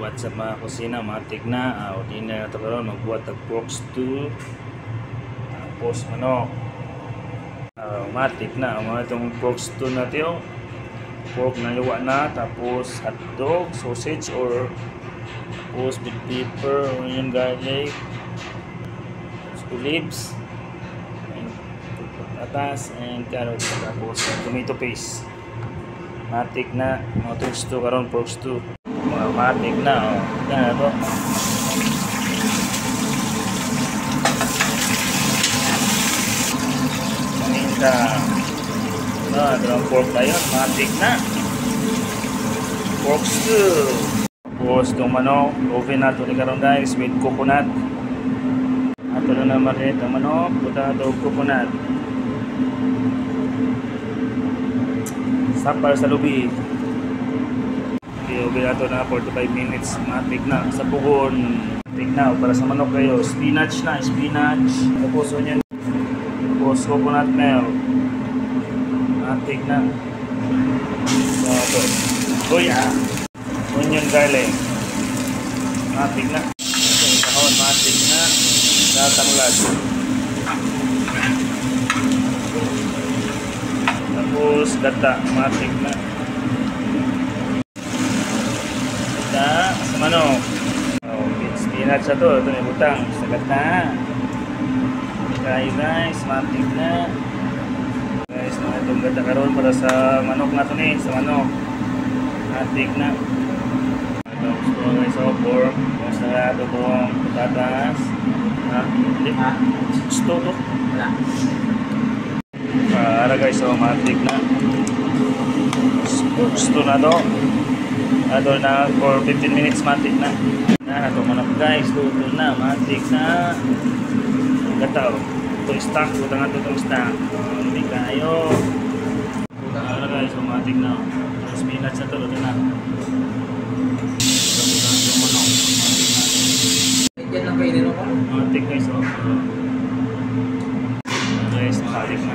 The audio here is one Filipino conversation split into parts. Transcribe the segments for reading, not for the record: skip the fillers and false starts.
what's up mga kusina, matik na dinner na ito karon, magbuhat ng pork stew tapos manok. Matik na mga itong pork stew natin, pork na luwa na, tapos hotdog, sausage or tapos big pepper, onion, garlic, olives and atas and carrots, tapos tomato paste. Matik na mga itong stew karon, pork stew. Matik na yan ito. Paminta. Ito ang pork na yun. Matik na pork stew. Tapos itong manok, oven na ito ni karon guys with coconut. Ito na naman rin ang manok, puta ito coconut. Sapar sa lubi. Okay, nato na 45 minutes. Matik na sa pugon. Matik na para sa manok kayo. Spinach na, spinach. Tapos onion. Tapos coconut milk. Matik na. So, ito. Kuya. Onion, garlic. Matik na. Ito, kahon. Matik na. Tatanglag. Tapos gata. Matik na. Sa manok. Spinach na to. Ito may butang. Sa gata. Kayo guys. Matik na. Guys, mga itong gata karon para sa manok na ito ni. Sa manok. Matik na. Ito gusto guys. So, pork. Gusto na ito itong patatas. Gusto ito. Para guys. So, matik na. Gusto na ito. Ito na for 15 minutes, matik na. Ito manok guys, luto na, matik na. Gataw, itong stock, butang natin itong stock. Hindi kayo. Ito guys, matik na. Spinach na ito, luto na. Butang itong manok, matik na. Diyan lang kayo nilo ko? Matik guys, guys, matik na.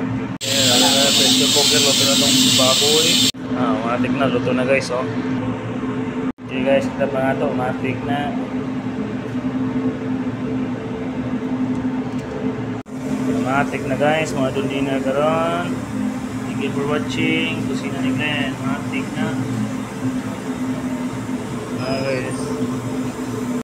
Pressure cooker, luto na itong baboy. Matik na, luto na guys, Okay guys, kita pa nga ito, matik na. Matik na guys, mga doon dinner karon. Thank you for watching. Kusina ni Glenn, matik na.